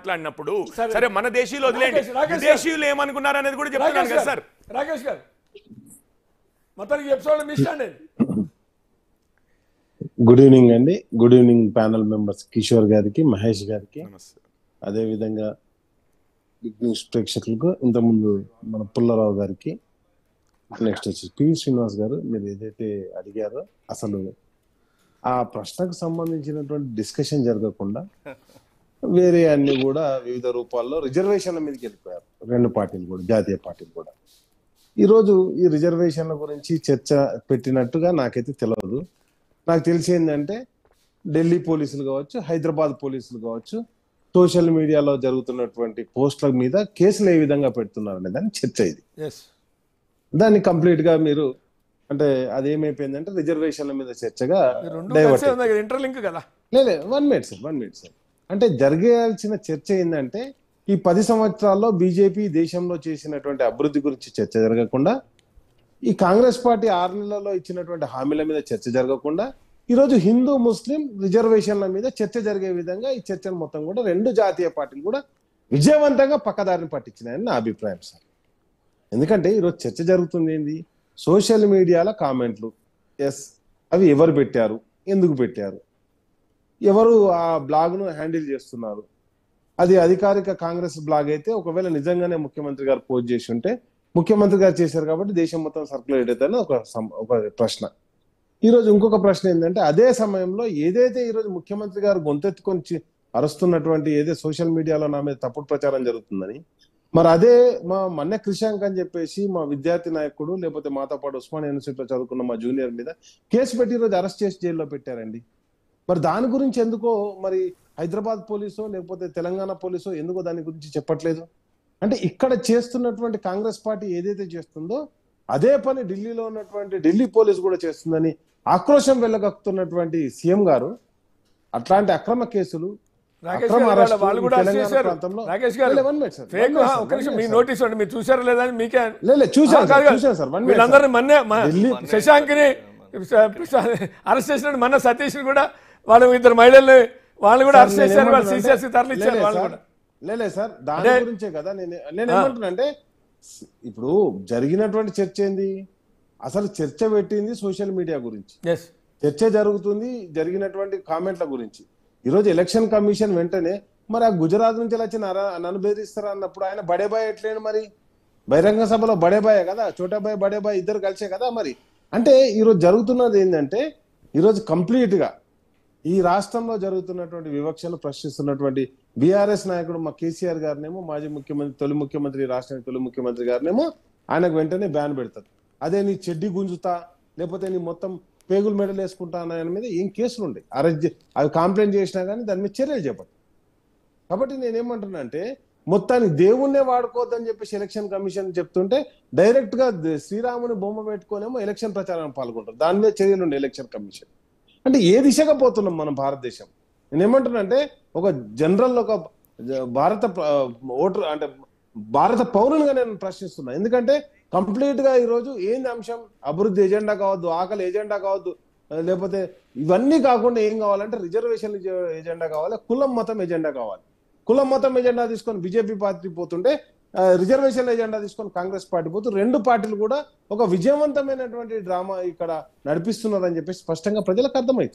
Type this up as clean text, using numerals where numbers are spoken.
మాట్లాడినప్పుడు సరే మన దేశీయులు వదిలేండి, విదేశీయులు ఏమనుకున్నారు అనేది కూడా చెప్తున్నాను కదా సార్. రాకేష్ గారు మొత్తానికి ఎపిసోడ్ మిస్ అండి. గుడ్ ఈవినింగ్ అండి. Good evening panel members Kishore గారికి, మహేష్ గారికి, అదే విధంగా బిగ్ న్యూస్ ప్రేక్షకులకు, ఇంతకుముందు మన పుల్లారావు గారికి, నెక్స్ట్ వచ్చి పి శ్రీనివాస్ గారు. మీరు ఏదైతే అడిగారో అసలు ఆ ప్రశ్నకు సంబంధించినటువంటి డిస్కషన్ జరగకుండా వేరే అన్ని కూడా వివిధ రూపాల్లో రిజర్వేషన్ల మీదకి వెళ్ళిపోయారు రెండు పార్టీలు కూడా, జాతీయ పార్టీలు కూడా. ఈరోజు ఈ రిజర్వేషన్ల గురించి చర్చ పెట్టినట్టుగా నాకైతే తెలియదు. నాకు తెలిసి ఏంటంటే ఢిల్లీ పోలీసులు కావచ్చు, హైదరాబాద్ పోలీసులు కావచ్చు, సోషల్ మీడియాలో జరుగుతున్నటువంటి పోస్టుల మీద కేసులు ఏ విధంగా పెడుతున్నారు అనే దాని చర్చ ఇది. దాన్ని కంప్లీట్ గా మీరు అంటే అదేమైపోయిందంటే రిజర్వేషన్ల మీద చర్చగా ఇంటర్లింక్ కదా. లేదు, 1 minute సార్. అంటే జరగాల్సిన చర్చ ఏంటంటే ఈ 10 సంవత్సరాల్లో బీజేపీ దేశంలో చేసినటువంటి అభివృద్ధి గురించి చర్చ జరగకుండా, ఈ కాంగ్రెస్ పార్టీ 6 నెలల్లో ఇచ్చినటువంటి హామీల మీద చర్చ జరగకుండా, ఈరోజు హిందూ ముస్లిం రిజర్వేషన్ల మీద చర్చ జరిగే విధంగా ఈ చర్చను మొత్తం కూడా రెండు జాతీయ పార్టీలు కూడా విజయవంతంగా పక్కదారిని పట్టించినాయని నా అభిప్రాయం సార్. ఎందుకంటే ఈరోజు చర్చ జరుగుతుంది ఏంది, సోషల్ మీడియాలో కామెంట్లు. అవి ఎవరు పెట్టారు, ఎందుకు పెట్టారు, ఎవరు ఆ బ్లాగ్ను హ్యాండిల్ చేస్తున్నారు. అది అధికారిక కాంగ్రెస్ బ్లాగ్ అయితే ఒకవేళ నిజంగానే ముఖ్యమంత్రి గారు పోస్ట్ చేసి ఉంటే, ముఖ్యమంత్రి గారు చేశారు కాబట్టి దేశం మొత్తం సర్క్యులేట్ అవుతుందని ఒక ప్రశ్న. ఈరోజు ఇంకొక ప్రశ్న ఏంటంటే అదే సమయంలో ఏదైతే ఈరోజు ముఖ్యమంత్రి గారు గొంతెత్తుకొని అరుస్తున్నటువంటి ఏదైతే సోషల్ మీడియాలో నా మీద తప్పుడు ప్రచారం జరుగుతుందని, మరి అదే మా మన్నె క్రిషాంక్ అని చెప్పేసి మా విద్యార్థి నాయకుడు, లేకపోతే మాతో పాటు ఉస్మానియా యూనివర్సిటీలో చదువుకున్న మా జూనియర్ మీద కేసు పెట్టి ఈరోజు అరెస్ట్ చేసి జైల్లో పెట్టారండి. మరి దాని గురించి ఎందుకో మరి హైదరాబాద్ పోలీసో లేకపోతే తెలంగాణ పోలీసో ఎందుకో దాని గురించి చెప్పట్లేదు. అంటే ఇక్కడ చేస్తున్నటువంటి కాంగ్రెస్ పార్టీ ఏదైతే చేస్తుందో అదే పని ఢిల్లీలో ఉన్నటువంటి ఢిల్లీ పోలీసు కూడా చేస్తుందని ఆక్రోశం వెళ్ళగక్కుతున్నటువంటి సీఎం గారు అట్లాంటి అక్రమ కేసులు శశాంక్ ని అరెస్ట్ చేసినట్టు మొన్న సతీష్ కూడా వాళ్ళు 2 మహిళల్ని వాళ్ళు కూడా అరెస్ట్ చేశారు, వాళ్ళు సీసీఎస్కి తరలిచ్చారు. వాళ్ళు కూడా లేదు సార్, దాని గురించే కదా నేను ఏమంటున్నా అంటే ఇప్పుడు జరిగినటువంటి చర్చ ఏంది, అసలు చర్చ పెట్టింది సోషల్ మీడియా గురించి, చర్చ జరుగుతుంది జరిగినటువంటి కామెంట్ల గురించి. ఈరోజు ఎలక్షన్ కమిషన్ వెంటనే మరి ఆ గుజరాత్ నుంచి వచ్చి నన్ను బెదిరిస్తారా అన్నప్పుడు ఆయన బడేబాయ్ ఎట్లేను, మరి బహిరంగ సభలో బడేబాయే కదా, చోటాబాయ్ బడేబాయ్ ఇద్దరు కలిసే కదా. మరి అంటే ఈరోజు జరుగుతున్నది ఏంటంటే ఈరోజు కంప్లీట్ గా ఈ రాష్ట్రంలో జరుగుతున్నటువంటి వివక్షను ప్రశ్నిస్తున్నటువంటి బీఆర్ఎస్ నాయకుడు మా కేసీఆర్ గారినేమో, మాజీ ముఖ్యమంత్రి తొలి ముఖ్యమంత్రి రాష్ట్రానికి తొలి ముఖ్యమంత్రి గారినేమో ఆయనకు వెంటనే బ్యాన్ పెడతారు. అదే నీ చెడ్డి గుంజుతా లేకపోతే నీ మొత్తం పేగులు మెడలు వేసుకుంటా అన్న మీద ఏం కేసులు ఉండే అరెస్ట్ అవి కంప్లైంట్ చేసినా కానీ దాని మీద చర్యలు చేపట్టు. కాబట్టి నేనేమంటున్నా అంటే మొత్తానికి దేవుణ్ణే వాడుకోవద్దని చెప్పేసి ఎలక్షన్ కమిషన్ చెప్తుంటే డైరెక్ట్ గా శ్రీరాముని బొమ్మ పెట్టుకోనేమో ఎలక్షన్ ప్రచారాన్ని పాల్గొంటారు. దాని మీద చర్యలు ఉండే ఎలక్షన్ కమిషన్. అంటే ఏ దిశగా పోతున్నాం మనం భారతదేశం. నేనేమంటున్నా అంటే ఒక జనరల్ ఒక భారత ఓటర్ అంటే భారత పౌరునిగా నేను ప్రశ్నిస్తున్నా. ఎందుకంటే కంప్లీట్ గా ఈరోజు ఏంది అంశం, అభివృద్ధి ఎజెండా కావద్దు, ఆకలి ఎజెండా కావద్దు, లేకపోతే ఇవన్నీ కాకుండా ఏం కావాలంటే రిజర్వేషన్ ఎజెండా కావాలి, కులం మతం ఎజెండా కావాలి. కులం మతం ఎజెండా తీసుకొని బీజేపీ పార్టీ పోతుంటే రిజర్వేషన్ ఎజెండా తీసుకొని కాంగ్రెస్ పార్టీ పోతూ రెండు పార్టీలు కూడా ఒక విజయవంతమైనటువంటి డ్రామా ఇక్కడ నడిపిస్తున్నారని చెప్పేసి స్పష్టంగా ప్రజలకు అర్థమైంది.